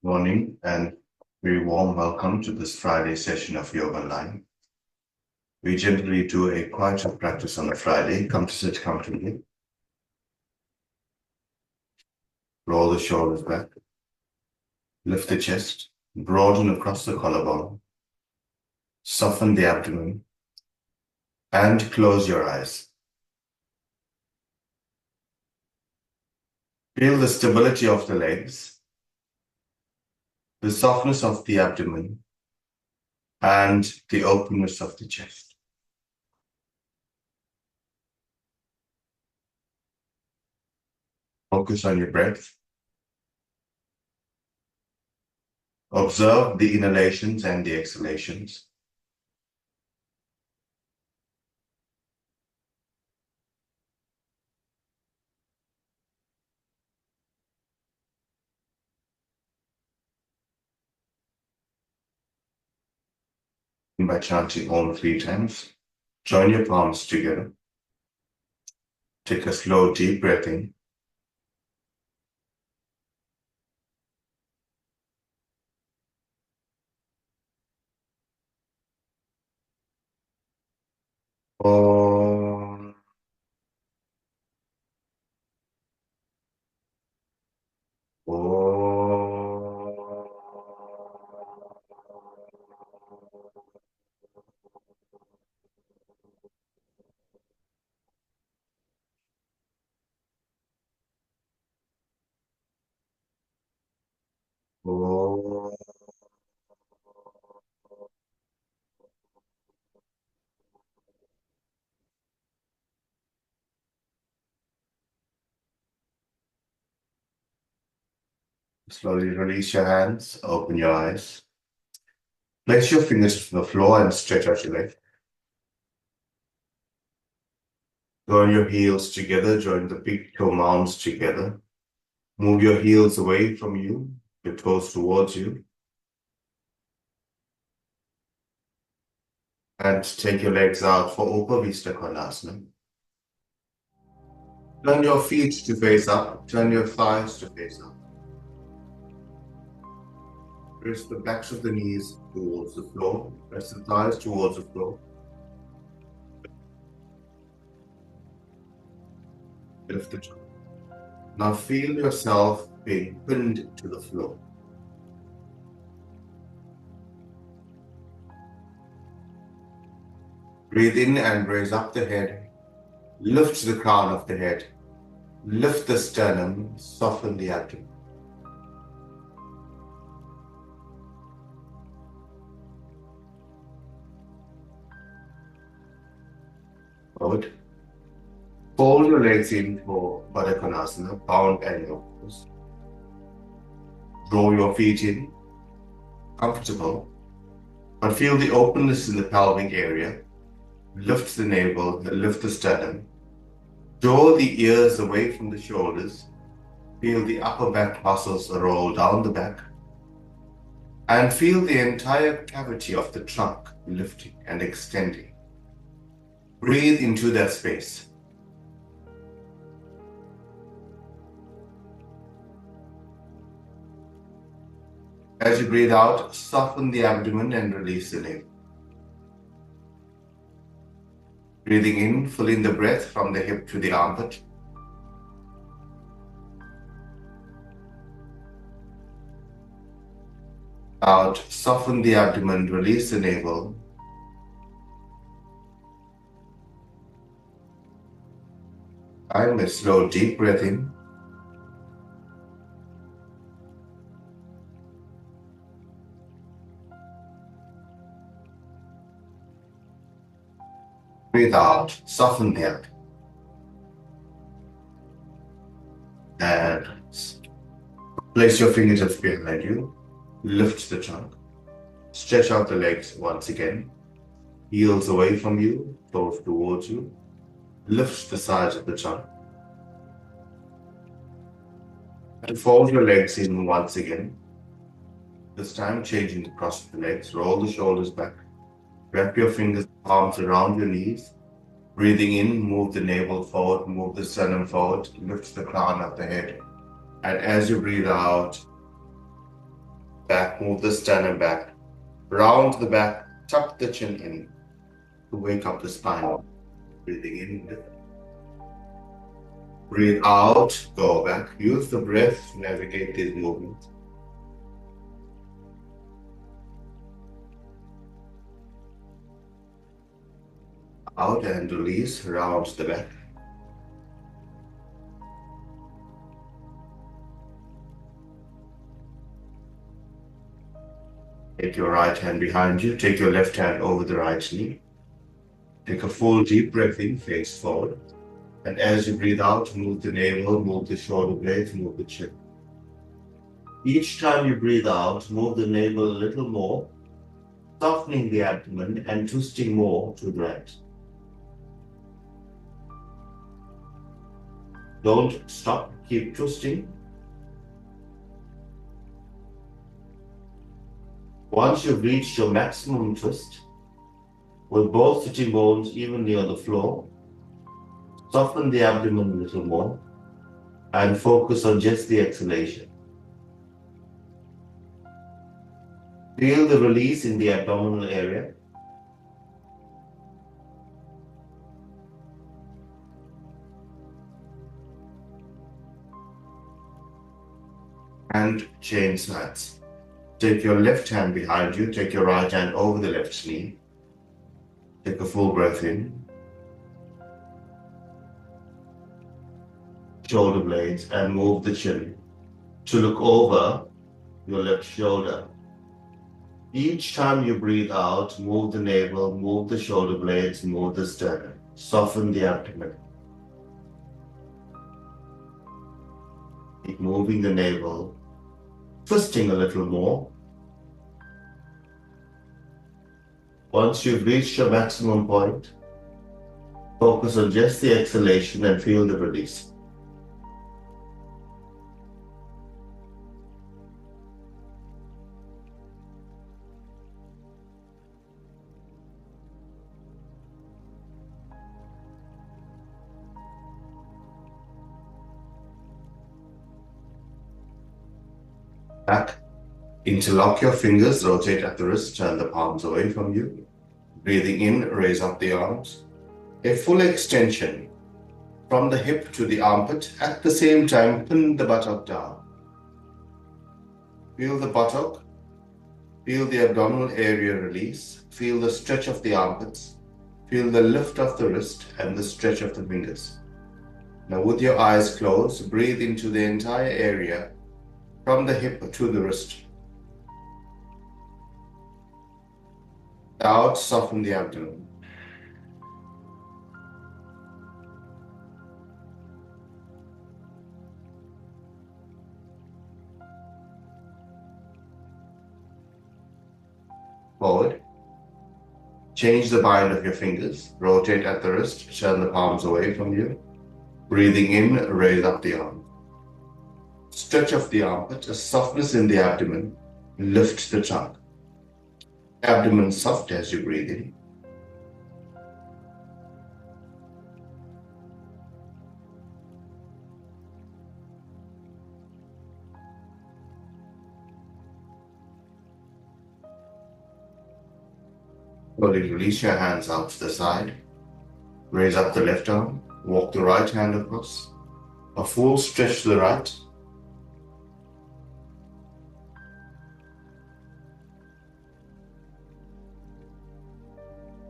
Morning and very warm welcome to this Friday session of Yog Online. We generally do a quieter practice on a Friday. Come to sit comfortably. Roll the shoulders back. Lift the chest. Broaden across the collarbone. Soften the abdomen. And close your eyes. Feel the stability of the legs, the softness of the abdomen, and the openness of the chest. Focus on your breath. Observe the inhalations and the exhalations. By chanting Om 3 times, join your palms together. Take a slow, deep breath in. Om. Om. Slowly release your hands, open your eyes. Place your fingers to the floor and stretch out your legs. Join your heels together, join the big toe mounds together. Move your heels away from you, your toes towards you. And take your legs out for Upavista Konasana. Turn your feet to face up, turn your thighs to face up. Press the backs of the knees towards the floor, press the thighs towards the floor. Lift the chin. Now feel yourself being pinned to the floor. Breathe in and raise up the head. Lift the crown of the head. Lift the sternum, soften the abdomen. Forward. Fold your legs in for Baddha Konasana, bound and pose. Draw your feet in, comfortable, but feel the openness in the pelvic area. Lift the navel, lift the sternum. Draw the ears away from the shoulders. Feel the upper back muscles roll down the back. And feel the entire cavity of the trunk lifting and extending. Breathe into that space. As you breathe out, soften the abdomen and release the navel. Breathing in, fill in the breath from the hip to the armpit. Out, soften the abdomen, release the navel. And a slow, deep breath in. Breathe out, soften the abdomen. And place your fingertips behind you. Lift the trunk. Stretch out the legs once again. Heels away from you, toes towards you. Lift the sides of the trunk. And fold your legs in once again. This time changing the cross of the legs. Roll the shoulders back. Wrap your fingers, palms around your knees. Breathing in, move the navel forward, move the sternum forward, lift the crown of the head. And as you breathe out, Back, move the sternum back. Round the back, tuck the chin in to wake up the spine. Breathing in. Breathe out, go back. Use the breath to navigate these movements. Out and release, round the back. Take your right hand behind you. Take your left hand over the right knee. Take a full deep breath in, face forward. And as you breathe out, move the navel, move the shoulder blades, move the chin. Each time you breathe out, move the navel a little more, softening the abdomen and twisting more to the right. Don't stop, keep twisting. Once you've reached your maximum twist, with both sitting bones evenly on the floor, soften the abdomen a little more and focus on just the exhalation. Feel the release in the abdominal area. And change sides. Take your left hand behind you, take your right hand over the left knee. Take a full breath in. Shoulder blades and move the chin to look over your left shoulder. Each time you breathe out, move the navel, move the shoulder blades, move the sternum. Soften the abdomen. Keep moving the navel, twisting a little more. Once you've reached your maximum point, focus on just the exhalation and feel the release. Back. Interlock your fingers, rotate at the wrist, turn the palms away from you. Breathing in, raise up the arms. A full extension from the hip to the armpit. At the same time, pin the buttock down. Feel the buttock. Feel the abdominal area release. Feel the stretch of the armpits. Feel the lift of the wrist and the stretch of the fingers. Now with your eyes closed, breathe into the entire area from the hip to the wrist. Out, soften the abdomen. Forward. Change the bind of your fingers. Rotate at the wrist, turn the palms away from you. Breathing in, raise up the arm. Stretch of the armpit, a softness in the abdomen. Lift the trunk. Abdomen soft as you breathe in. Slowly release your hands out to the side. Raise up the left arm. Walk the right hand across. A full stretch to the right.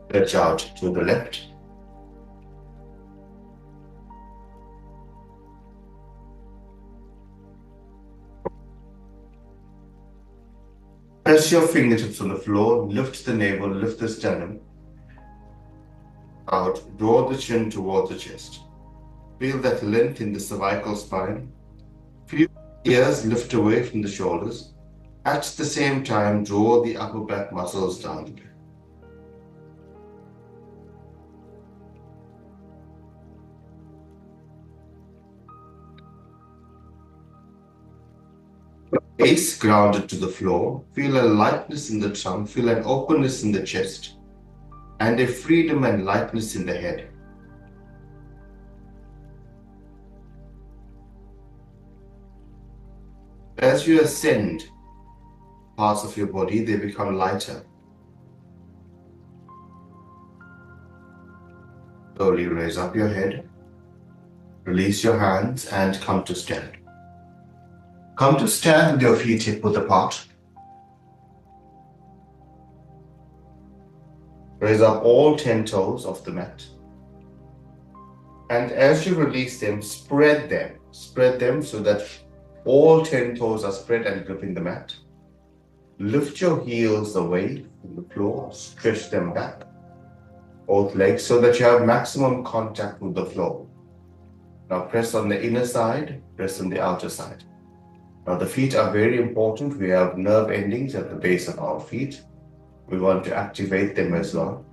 Stretch out to the left. Press your fingertips on the floor, lift the navel, lift the sternum. Out, draw the chin towards the chest. Feel that length in the cervical spine. Feel the ears lift away from the shoulders. At the same time, draw the upper back muscles down. Face grounded to the floor. Feel a lightness in the trunk. Feel an openness in the chest. And a freedom and lightness in the head. As you ascend parts of your body, they become lighter. Slowly raise up your head, release your hands and come to stand. Come to stand with your feet hip-width apart. Raise up all 10 toes off the mat. And as you release them, spread them. Spread them so that all 10 toes are spread and gripping the mat. Lift your heels away from the floor, stretch them back, both legs, so that you have maximum contact with the floor. Now press on the inner side, press on the outer side. Now the feet are very important. We have nerve endings at the base of our feet. We want to activate them as well.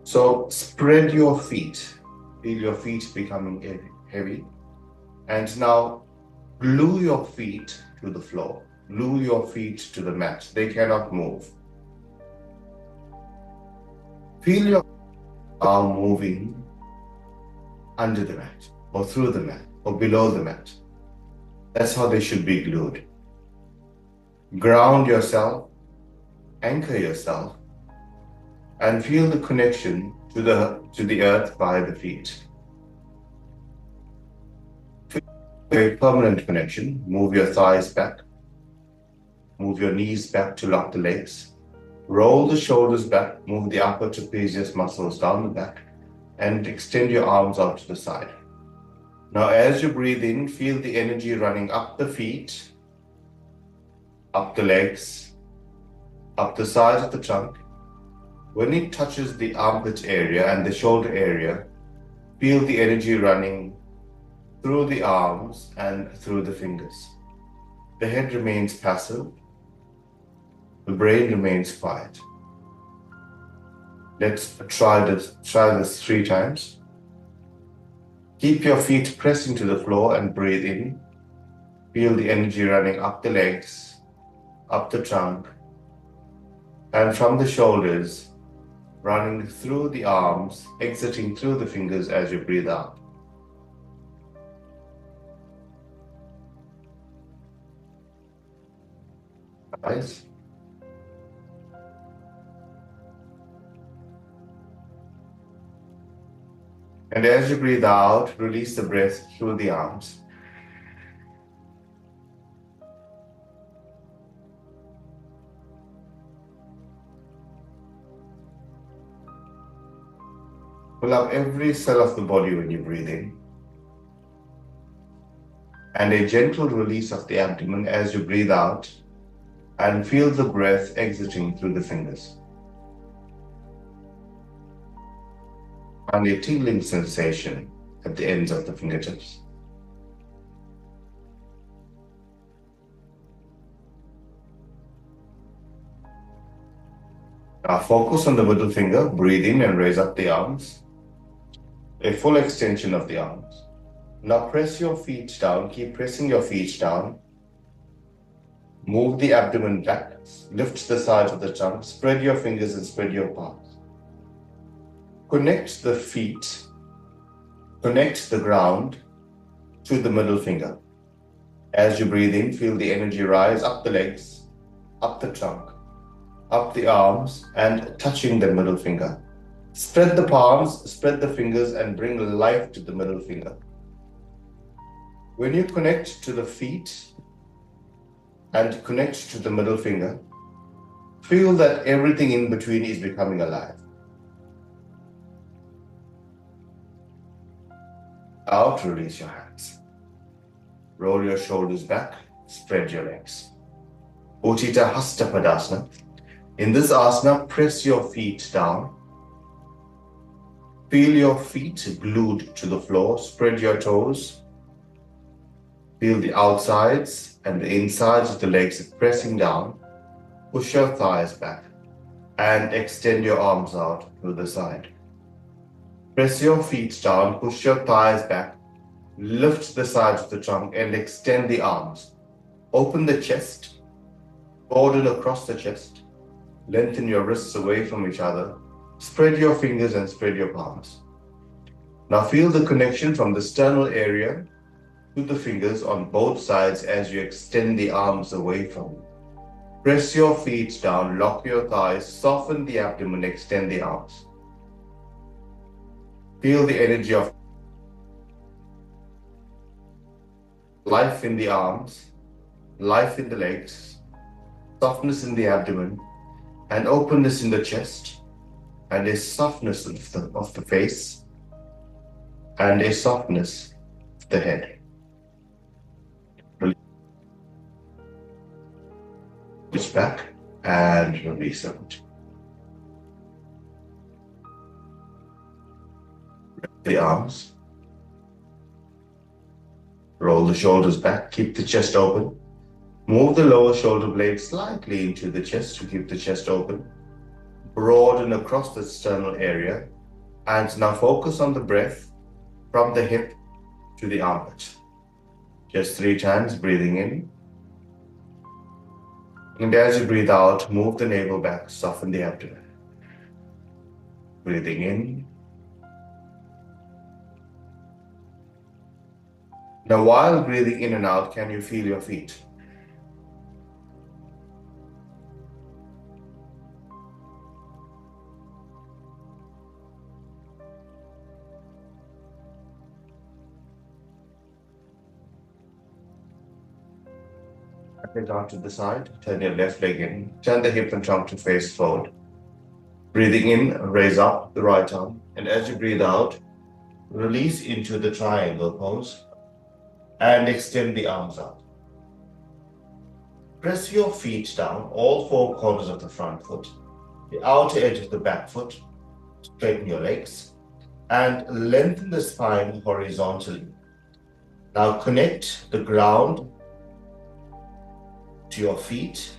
So spread your feet. Feel your feet becoming heavy. And now glue your feet to the floor. Glue your feet to the mat. They cannot move. Feel your arm moving under the mat, or through the mat, or below the mat. That's how they should be glued. Ground yourself, anchor yourself, and feel the connection to the earth by the feet. Feel a permanent connection. Move your thighs back. Move your knees back to lock the legs. Roll the shoulders back. Move the upper trapezius muscles down the back and extend your arms out to the side. Now as you breathe in, feel the energy running up the feet, up the legs, up the sides of the trunk. When it touches the armpit area and the shoulder area, feel the energy running through the arms and through the fingers. The head remains passive. The brain remains quiet. Let's try this 3 times. Keep your feet pressing to the floor and breathe in. Feel the energy running up the legs, up the trunk, and from the shoulders, running through the arms, exiting through the fingers as you breathe out. Nice. And as you breathe out, release the breath through the arms. Pull up every cell of the body when you breathe in. And a gentle release of the abdomen as you breathe out, and feel the breath exiting through the fingers. And a tingling sensation at the ends of the fingertips. Now focus on the middle finger, breathe in and raise up the arms. A full extension of the arms. Now press your feet down, keep pressing your feet down. Move the abdomen back, lift the sides of the trunk, spread your fingers and spread your palms. Connect the feet, connect the ground to the middle finger. As you breathe in, feel the energy rise up the legs, up the trunk, up the arms, and touching the middle finger. Spread the palms, spread the fingers, and bring life to the middle finger. When you connect to the feet and connect to the middle finger, feel that everything in between is becoming alive. Out, release your hands. Roll your shoulders back, spread your legs. Utthita Hasta Padasana. In this asana, press your feet down. Feel your feet glued to the floor, spread your toes. Feel the outsides and the insides of the legs pressing down. Push your thighs back and extend your arms out to the side. Press your feet down, push your thighs back, lift the sides of the trunk and extend the arms. Open the chest, broaden across the chest, lengthen your wrists away from each other, spread your fingers and spread your palms. Now feel the connection from the sternal area to the fingers on both sides as you extend the arms away from you. Press your feet down, lock your thighs, soften the abdomen, extend the arms. Feel the energy of life in the arms, life in the legs, softness in the abdomen, and openness in the chest, and a softness of the face, and a softness of the head. Release back and release out. The arms. Roll the shoulders back, keep the chest open. Move the lower shoulder blade slightly into the chest to keep the chest open. Broaden across the sternal area. And now focus on the breath from the hip to the armpit. Just 3 times, breathing in. And as you breathe out, move the navel back, soften the abdomen. Breathing in. Now while breathing in and out, can you feel your feet? Leg out to the side, turn your left leg in, turn the hip and trunk to face forward. Breathing in, raise up the right arm, and as you breathe out, release into the triangle pose and extend the arms out. Press your feet down, all 4 corners of the front foot, the outer edge of the back foot, straighten your legs, and lengthen the spine horizontally. Now connect the ground to your feet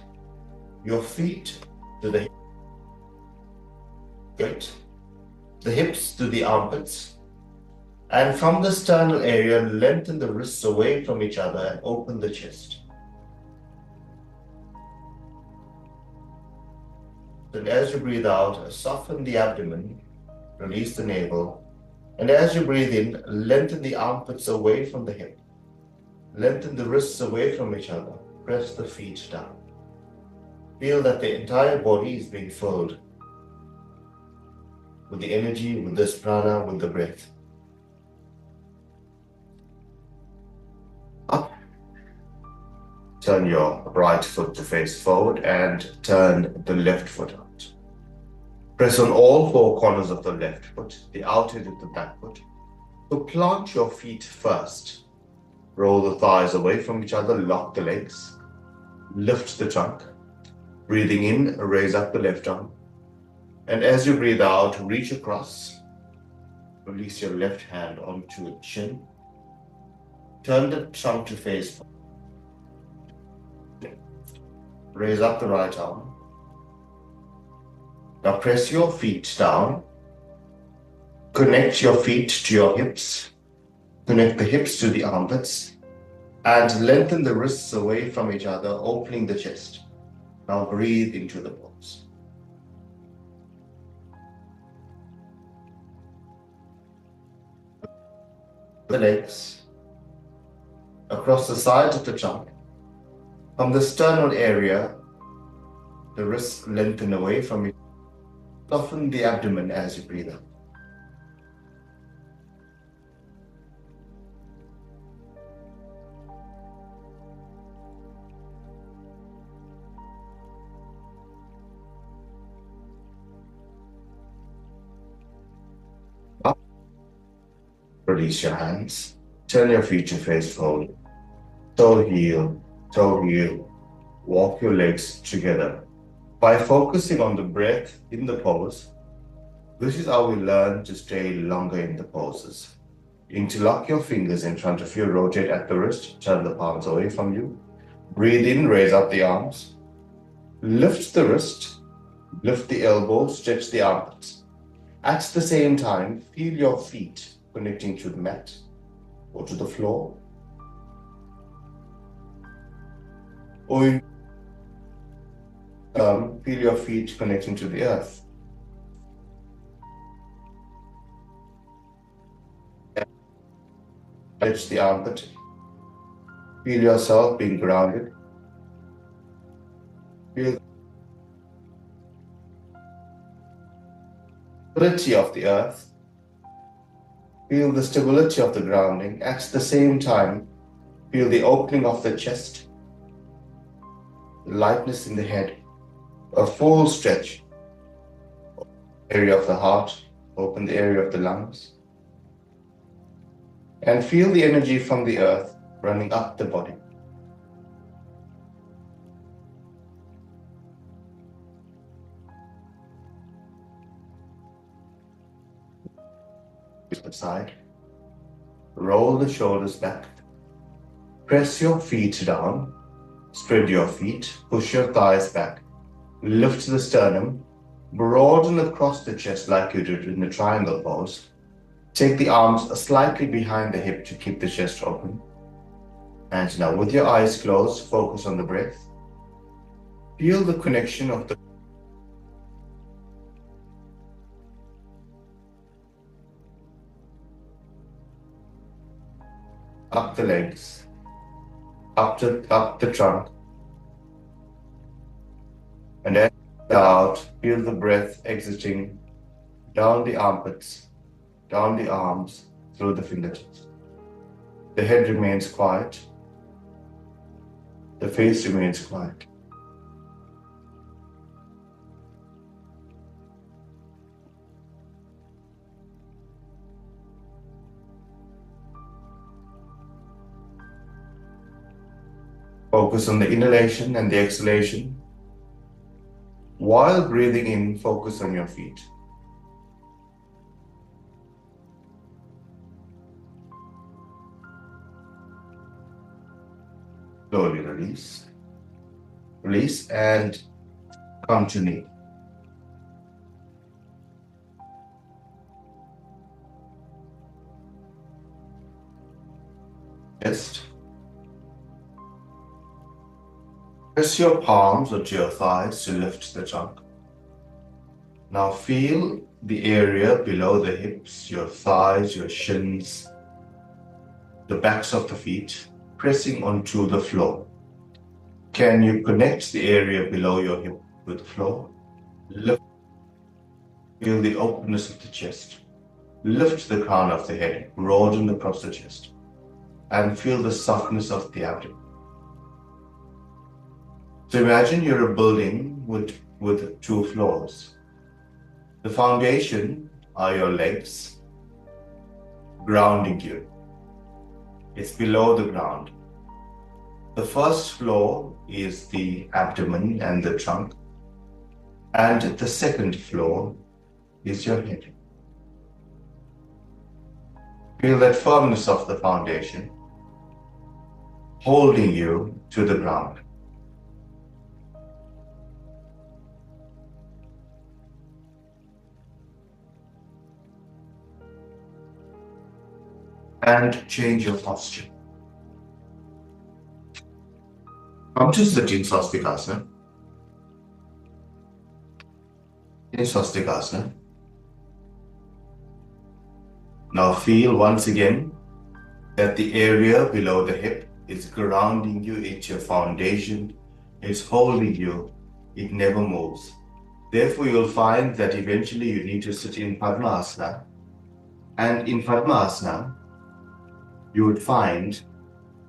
to the hips, the hips to the armpits, and from the sternal area, lengthen the wrists away from each other and open the chest. And as you breathe out, soften the abdomen, release the navel, and as you breathe in, lengthen the armpits away from the hip, lengthen the wrists away from each other, press the feet down. Feel that the entire body is being filled with the energy, with this prana, with the breath. Up. Turn your right foot to face forward and turn the left foot out. Press on all 4 corners of the left foot, the outer edge of the back foot. So plant your feet first. Roll the thighs away from each other, lock the legs, lift the trunk. Breathing in, raise up the left arm. And as you breathe out, reach across. Release your left hand onto your chin. Turn the trunk to face forward. Raise up the right arm. Now press your feet down. Connect your feet to your hips. Connect the hips to the armpits. And lengthen the wrists away from each other, opening the chest. Now breathe into the pose. The legs across the sides of the trunk. From the sternal area, the wrists lengthen away from each other. Soften the abdomen as you breathe out. Up. Release your hands. Turn your feet to face forward. Toe heel, toe heel. Walk your legs together. By focusing on the breath in the pose, this is how we learn to stay longer in the poses. Interlock your fingers in front of you, rotate at the wrist, turn the palms away from you. Breathe in, raise up the arms. Lift the wrist, lift the elbow, stretch the armpits. At the same time, feel your feet connecting to the mat or to the floor. Or feel your feet connecting to the earth. Stretch the armpit. Feel yourself being grounded. Feel the stability of the earth. Feel the stability of the grounding. At the same time, feel the opening of the chest, the lightness in the head, a full stretch. Area of the heart, open the area of the lungs. And feel the energy from the earth running up the body. Side. Roll the shoulders back. Press your feet down. Spread your feet. Push your thighs back. Lift the sternum. Broaden across the chest like you did in the triangle pose. Take the arms slightly behind the hip to keep the chest open. And now with your eyes closed, focus on the breath. Feel the connection of the up the legs, up the trunk. And as you out, feel the breath exiting down the armpits, down the arms, through the fingertips. The head remains quiet. The face remains quiet. Focus on the inhalation and the exhalation. While breathing in, focus on your feet. Slowly release. Release and come to knee. Chest. Press your palms onto your thighs to lift the trunk. Now feel the area below the hips, your thighs, your shins, the backs of the feet, pressing onto the floor. Can you connect the area below your hip with the floor? Lift. Feel the openness of the chest. Lift the crown of the head, broaden across the chest, and feel the softness of the abdomen. So imagine you're a building with two floors. The foundation are your legs, grounding you. It's below the ground. The first floor is the abdomen and the trunk, and the second floor is your head. Feel that firmness of the foundation holding you to the ground. And change your posture. Come to sitting swastikasana. In swastikasana. Now feel once again that the area below the hip is grounding you. It's your foundation. It's holding you. It never moves. Therefore, you'll find that eventually you need to sit in Padmasana. And in Padmasana, you would find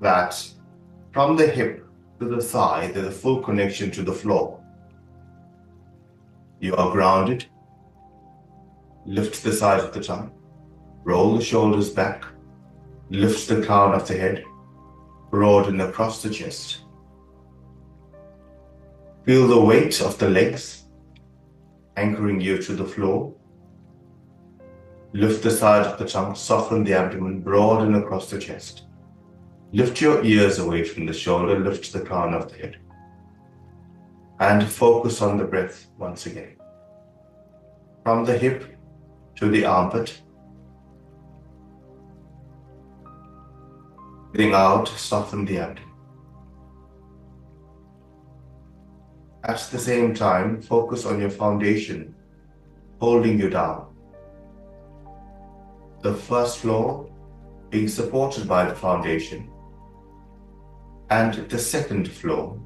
that from the hip to the thigh, there's a full connection to the floor. You are grounded. Lift the side of the tongue. Roll the shoulders back. Lift the crown of the head. Broaden across the chest. Feel the weight of the legs anchoring you to the floor. Lift the side of the tongue, soften the abdomen, broaden across the chest. Lift your ears away from the shoulder, lift the crown of the head. And focus on the breath once again. From the hip to the armpit. Breathing out, soften the abdomen. At the same time, focus on your foundation, holding you down. The first floor being supported by the foundation, and the second floor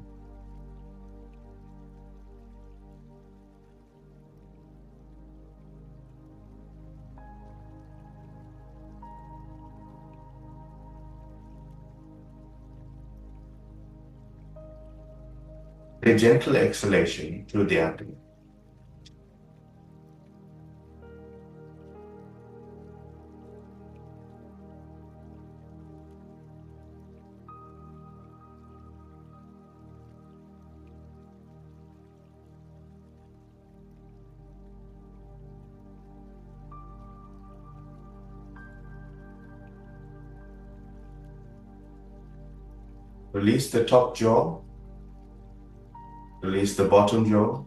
A gentle exhalation through the abdomen. Release the top jaw. Release the bottom jaw.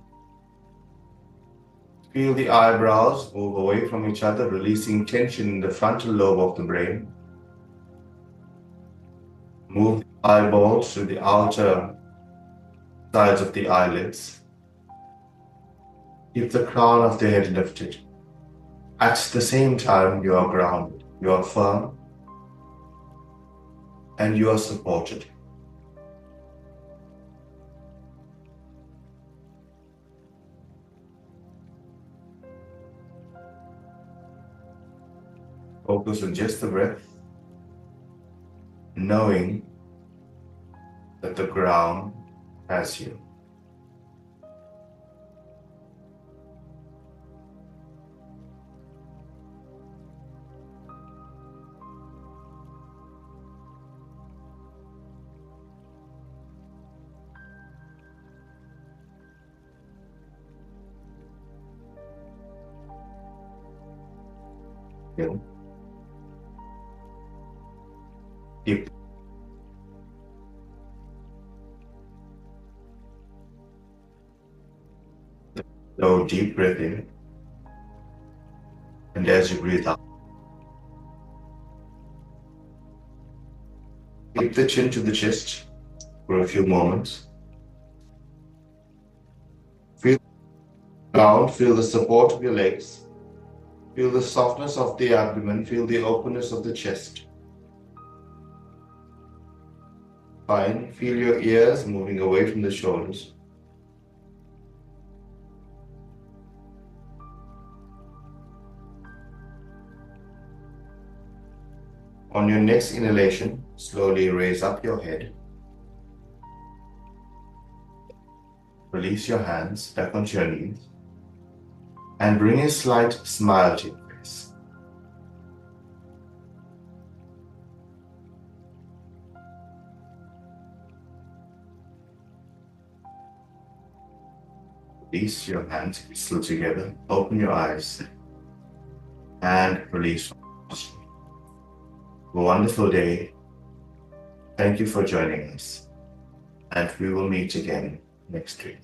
Feel the eyebrows move away from each other, releasing tension in the frontal lobe of the brain. Move the eyeballs to the outer sides of the eyelids. Keep the crown of the head lifted. At the same time, you are grounded, you are firm, and you are supported. Focus on just the breath, knowing that the ground has you. Keep slow, deep breath in, and as you breathe out, keep the chin to the chest for a few moments. Feel the ground, feel the support of your legs, feel the softness of the abdomen, feel the openness of the chest. Fine, feel your ears moving away from the shoulders. On your next inhalation, slowly raise up your head. Release your hands back onto your knees and bring a slight smile to your face. Release your hands still together. Open your eyes and release. A wonderful day. Thank you for joining us, and we will meet again next week.